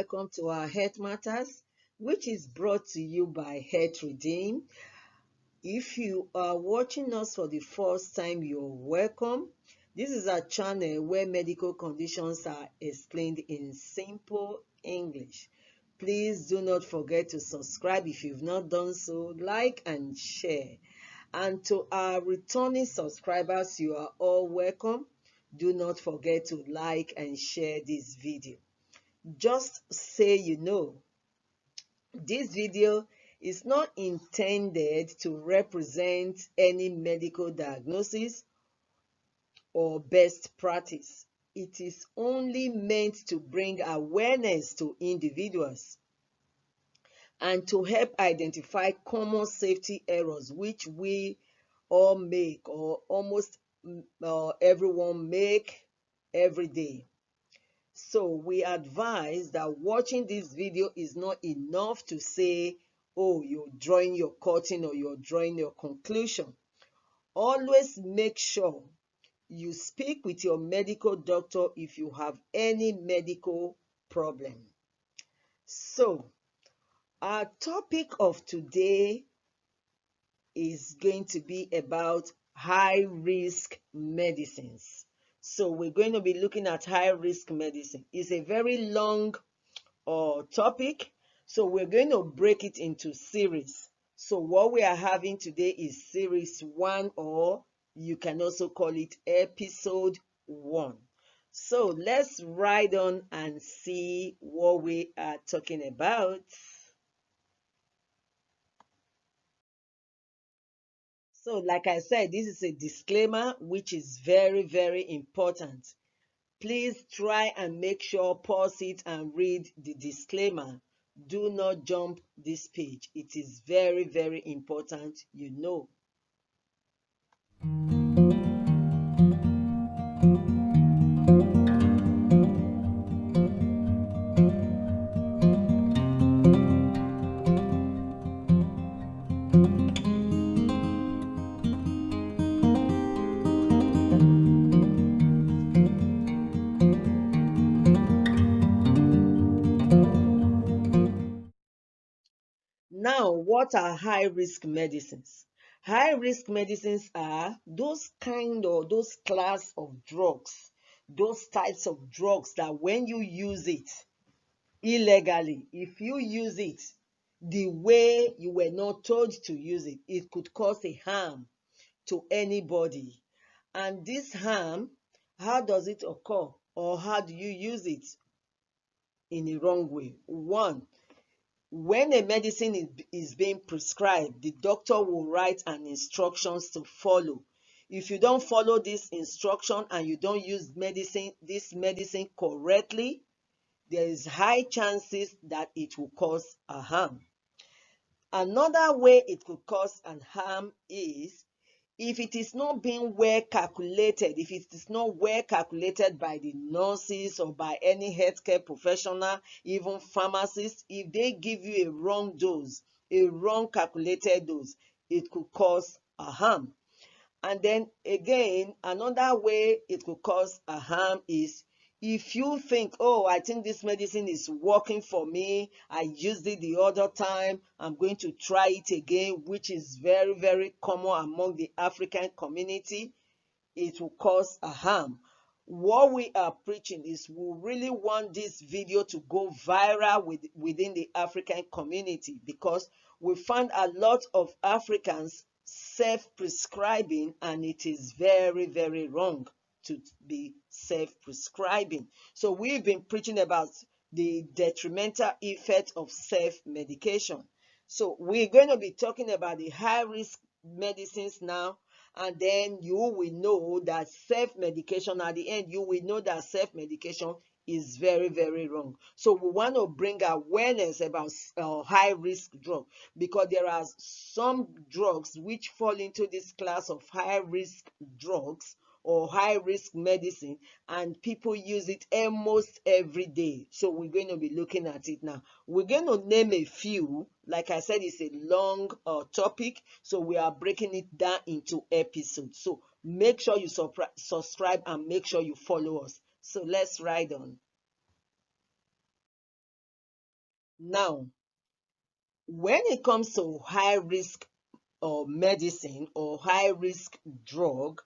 welcome to our Health Matters, which is brought to you by Health Redeem. If you are watching us for the first time, you're welcome. This is a channel where medical conditions are explained in simple English. Please do not forget to subscribe if you've not done so, like and share. And to our returning subscribers, you are all welcome. Do not forget to like and share this video. Just say you know, this video is not intended to represent any medical diagnosis or best practice. It is only meant to bring awareness to individuals and to help identify common safety errors which we all make, or almost everyone make every day. So we advise that watching this video is not enough to say, oh, you're drawing your curtain or you're drawing your conclusion. Always make sure you speak with your medical doctor if you have any medical problem. So our topic of today is going to be about high-risk medicines. So we're going to be looking at high-risk medicine. It's a very long topic, so we're going to break it into series. So what we are having today is series 1, or you can also call it episode 1. So let's ride on and see what we are talking about. So like I said, this is a disclaimer which is very, very important. Please try and make sure, pause it and read the disclaimer. Do not jump this page. It is very, very important, you know. Now, what are high-risk medicines? High-risk medicines are those kind or those class of drugs, those types of drugs that when you use it illegally, if you use it the way you were not told to use it, it could cause a harm to anybody. And this harm, how does it occur, or how do you use it in a wrong way? One, when a medicine is being prescribed, the doctor will write an instructions to follow. If you don't follow this instruction and you don't use this medicine correctly, there is high chances that it will cause a harm. Another way it could cause an harm is if it is not being well calculated, if it is not well calculated by the nurses or by any healthcare professional, even pharmacists, if they give you a wrong dose, a wrong calculated dose, it could cause a harm. And then again, another way it could cause a harm is if you think, oh, I think this medicine is working for me, I used it the other time, I'm going to try it again, which is very, very common among the African community, it will cause a harm. What we are preaching is we really want this video to go viral within the African community, because we find a lot of Africans self-prescribing, and it is very, very wrong to be self-prescribing. So we've been preaching about the detrimental effect of self-medication. So we're going to be talking about the high-risk medicines now, and then you will know that self-medication, at the end, you will know that self-medication is very, very wrong. So we want to bring awareness about high-risk drugs, because there are some drugs which fall into this class of high-risk drugs or high-risk medicine, and people use it almost every day. So we're going to be looking at it now. We're going to name a few. Like I said, it's a long topic, so we are breaking it down into episodes. So make sure you subscribe and make sure you follow us. So let's ride on. Now, when it comes to high risk or medicine or high risk drug,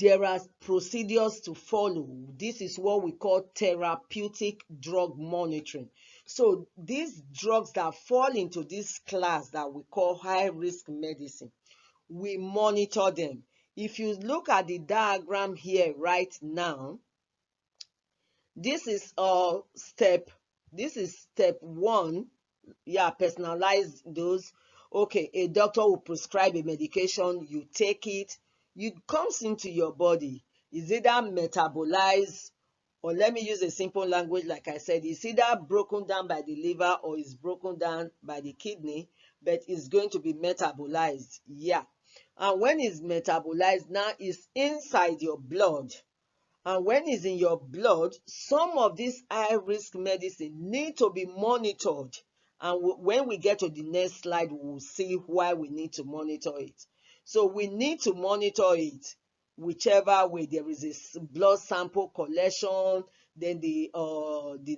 there are procedures to follow. This is what we call therapeutic drug monitoring. So these drugs that fall into this class that we call high risk medicine, we monitor them. If you look at the diagram here right now, this is step one. Yeah, personalized dose. Okay, a doctor will prescribe a medication, you take it, it comes into your body. Is either metabolized, or let me use a simple language, like I said, it's either broken down by the liver or it's broken down by the kidney, but it's going to be metabolized. Yeah. And when it's metabolized, now it's inside your blood. And when it's in your blood, some of these high risk medicine need to be monitored. And when we get to the next slide, we'll see why we need to monitor it. So we need to monitor it whichever way. There is a blood sample collection, then the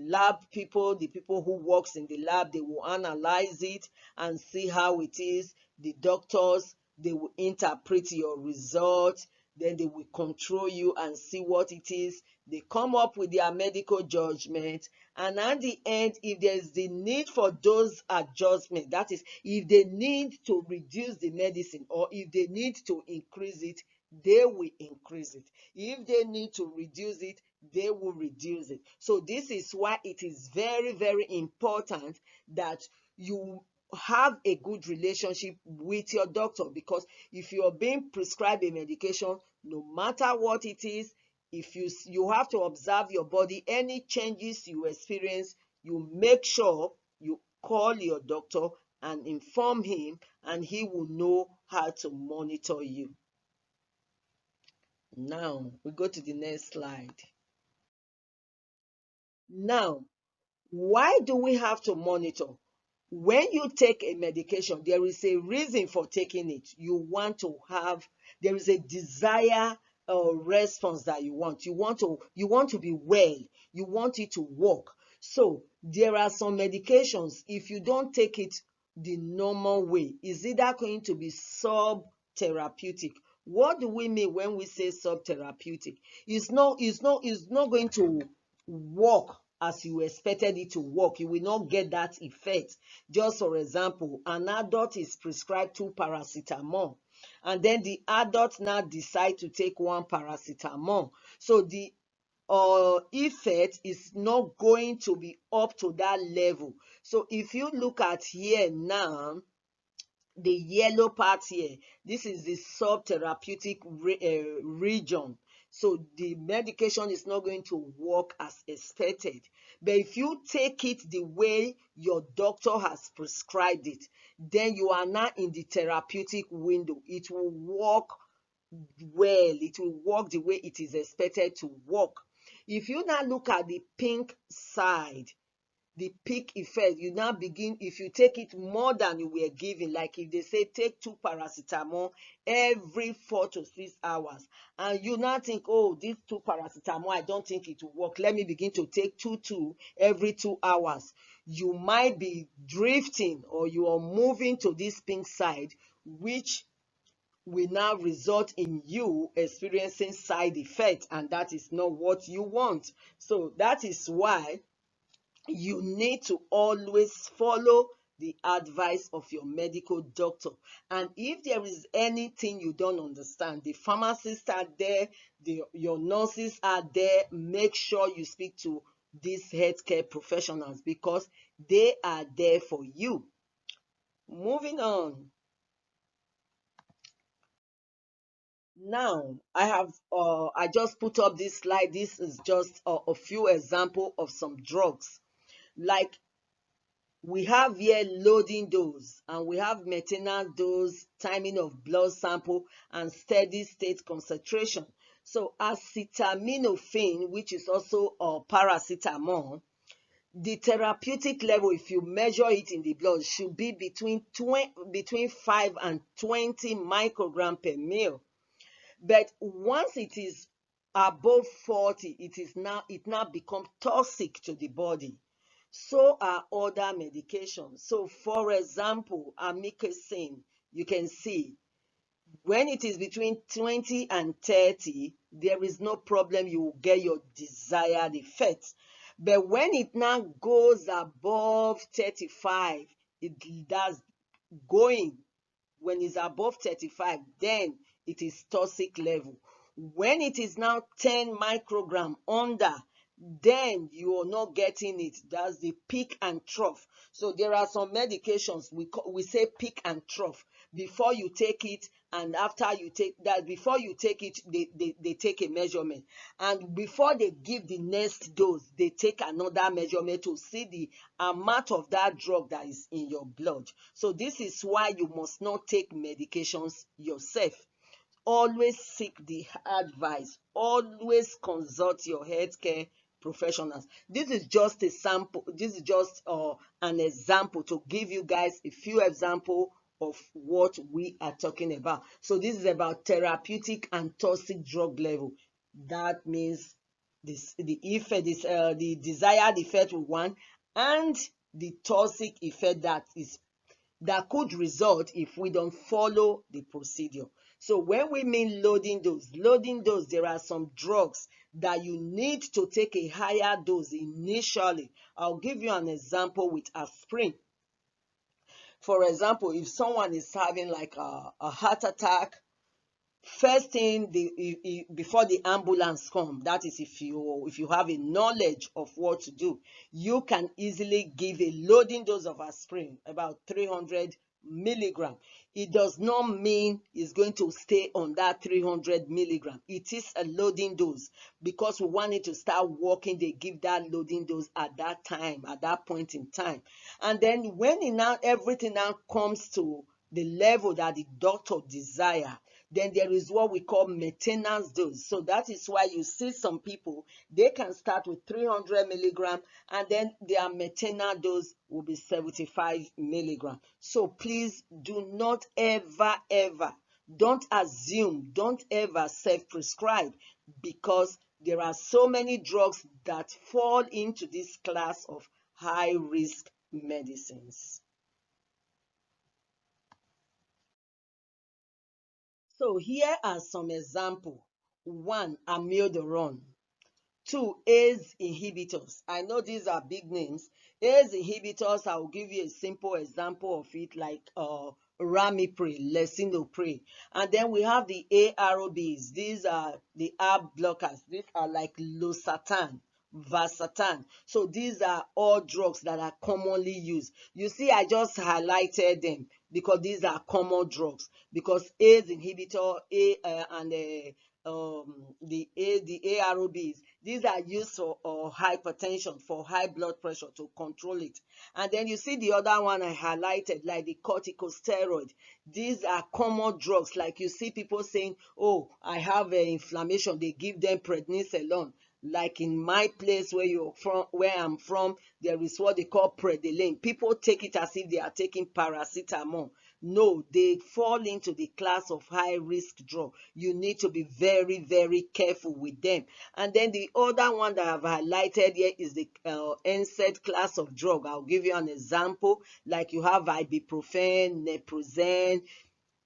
lab people, the people who works in the lab, they will analyze it and see how it is. The doctors, they will interpret your result, then they will control you and see what it is. They come up with their medical judgment, and at the end, if there's the need for those adjustments, that is, if they need to reduce the medicine or if they need to increase it, they will increase it. If they need to reduce it, they will reduce it. So this is why it is very, very important that you have a good relationship with your doctor, because if you're being prescribed a medication, no matter what it is, if you have to observe your body, any changes you experience, you make sure you call your doctor and inform him, and he will know how to monitor you. Now we go to the next slide. Now, why do we have to monitor? When you take a medication, there is a reason for taking it. You want to have, there is a desire or response that you want. You want to be well. You want it to work. So there are some medications, if you don't take it the normal way, is either going to be sub-therapeutic. What do we mean when we say sub-therapeutic? It's not going to work as you expected it to work. You will not get that effect. Just for example, an adult is prescribed 2 paracetamol, and then the adult now decide to take 1 paracetamol. So the effect is not going to be up to that level. So if you look at here now, the yellow part here, this is the subtherapeutic region. So the medication is not going to work as expected. But if you take it the way your doctor has prescribed it, then you are now in the therapeutic window. It will work well. It will work the way it is expected to work. If you now look at the pink side, the peak effect, you now begin, if you take it more than you were given, like if they say take 2 paracetamol every 4 to 6 hours, and you now think, oh, this 2 paracetamol, I don't think it will work, let me begin to take two every 2 hours, you might be drifting, or you are moving to this pink side, which will now result in you experiencing side effects, and that is not what you want. So that is why you need to always follow the advice of your medical doctor. And if there is anything you don't understand, the pharmacists are there, your nurses are there. Make sure you speak to these healthcare professionals, because they are there for you. Moving on. Now, I just put up this slide. This is just a few examples of some drugs. Like, we have here loading dose, and we have maintenance dose, timing of blood sample, and steady state concentration. So acetaminophen, which is also paracetamol, the therapeutic level, if you measure it in the blood, should be between 5 and 20 microgram per mil. But once it is above 40, it now becomes toxic to the body. So are other medications. So for example, amikacin, you can see when it is between 20 and 30, there is no problem, you will get your desired effect. But when it now goes above 35, it does going. When it's above 35, then it is toxic level. When it is now 10 microgram under, then you are not getting it. That's the peak and trough. So there are some medications we say peak and trough. Before you take it and after you take that, before you take it, they take a measurement. And before they give the next dose, they take another measurement to see the amount of that drug that is in your blood. So this is why you must not take medications yourself. Always seek the advice. Always consult your healthcare professionals. This is just a sample. This is just an example to give you guys a few examples of what we are talking about. So this is about therapeutic and toxic drug level. That means the effect, the desired effect we want, and the toxic effect that could result if we don't follow the procedure. So when we mean loading dose, there are some drugs that you need to take a higher dose initially. I'll give you an example with aspirin. For example, if someone is having like a heart attack, first thing before the ambulance come, that is if you have a knowledge of what to do, you can easily give a loading dose of aspirin, about 300 milligram. It does not mean it's going to stay on that 300 milligram. It is a loading dose because we want it to start working. They give that loading dose at that time, at that point in time. And then when everything now comes to the level that the doctor desire, then there is what we call maintenance dose. So that is why you see some people, they can start with 300 milligram and then their maintenance dose will be 75 milligram. So please do not ever, don't assume, don't ever self-prescribe, because there are so many drugs that fall into this class of high-risk medicines. So here are some examples. One, amiodarone. Two, ACE inhibitors. I know these are big names. ACE inhibitors, I will give you a simple example of it, like ramipril, lisinopril. And then we have the ARBs. These are the ARB blockers. These are like losartan, valsartan. So these are all drugs that are commonly used. You see, I just highlighted them because these are common drugs. Because ACE inhibitor, the ARBs, these are used for hypertension, for high blood pressure, to control it. And then you see the other one I highlighted, like the corticosteroid. These are common drugs. Like you see people saying, oh, I have inflammation, they give them prednisolone. Like in my place where I'm from, there is what they call prednisolone. People take it as if they are taking paracetamol. No, they fall into the class of high risk drug. You need to be very, very careful with them. And then the other one that I've highlighted here is the NSAID class of drug. I'll give you an example. Like you have ibuprofen, naproxen.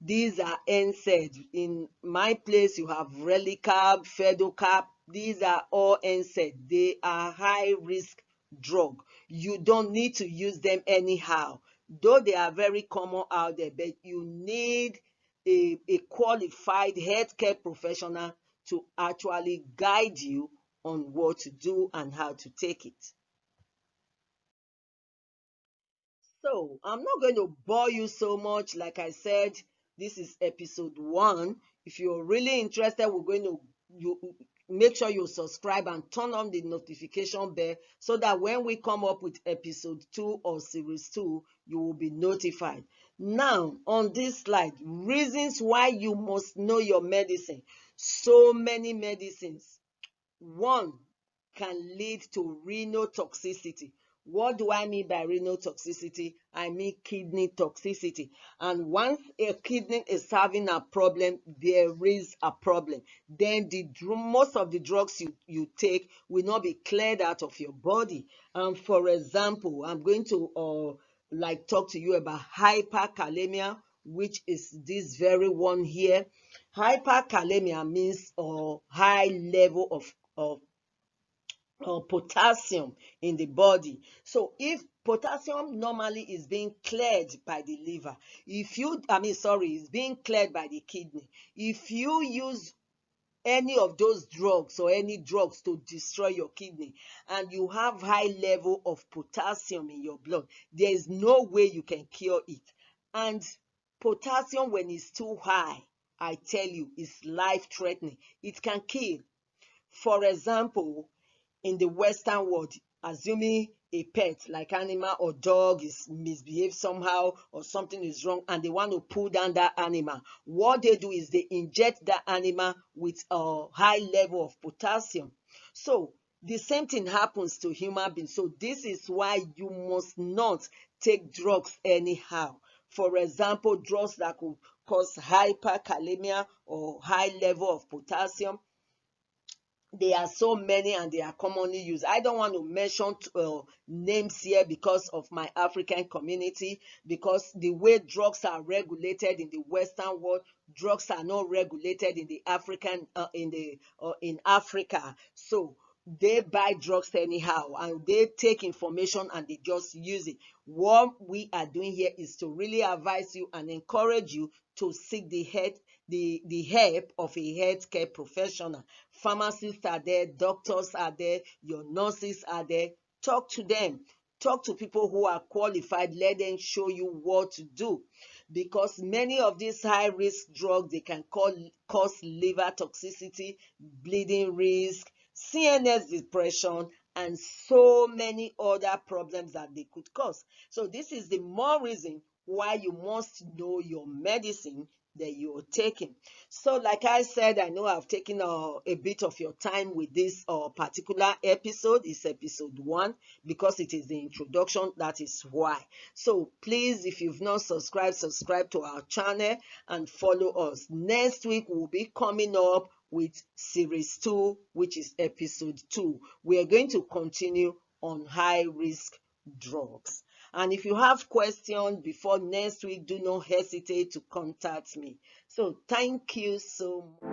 These are NSAID. In my place, you have Relicab, Fedocap. These are all NSAID. They are high risk drug. You don't need to use them anyhow. Though they are very common out there, but you need a qualified healthcare professional to actually guide you on what to do and how to take it. So I'm not going to bore you so much. Like I said, this is episode 1. If you're really interested, we're going to make sure you subscribe and turn on the notification bell so that when we come up with episode 2 or series 2, you will be notified. Now, on this slide, reasons why you must know your medicine. So many medicines. One, can lead to renal toxicity. What do I mean by renal toxicity? I mean kidney toxicity. And once a kidney is having a problem, there is a problem. Then most of the drugs you take will not be cleared out of your body. For example, I'm going to like talk to you about hyperkalemia, which is this very one here. Hyperkalemia means high level of potassium in the body. So if potassium normally is being cleared by the liver, is being cleared by the kidney. If you use any of those drugs or any drugs to destroy your kidney and you have high level of potassium in your blood, there is no way you can cure it. And potassium, when it's too high, I tell you, is life threatening. It can kill. For example, in the Western world, assuming a pet like animal or dog is misbehaved somehow or something is wrong and they want to pull down that animal, what they do is they inject that animal with a high level of potassium. So the same thing happens to human beings. So this is why you must not take drugs anyhow. For example, drugs that could cause hyperkalemia or high level of potassium, there are so many and they are commonly used. I don't want to mention names here because of my African community, because the way drugs are regulated in the Western world, drugs are not regulated in the in Africa. So they buy drugs anyhow and they take information and they just use it. What we are doing here is to really advise you and encourage you to seek the help of a healthcare professional. Pharmacists are there, doctors are there, your nurses are there. Talk to them. Talk to people who are qualified. Let them show you what to do. Because many of these high-risk drugs, they can cause liver toxicity, bleeding risk, CNS depression, and so many other problems that they could cause. So this is the more reason why you must know your medicine that you're taking. So like I said, I know I've taken a bit of your time with this particular episode. It's episode 1 because it is the introduction. That is why. So please, if you've not subscribed, subscribe to our channel and follow us. Next week we'll be coming up with series 2, which is episode 2. We are going to continue on high risk drugs. And if you have questions before next week, do not hesitate to contact me. So thank you so much.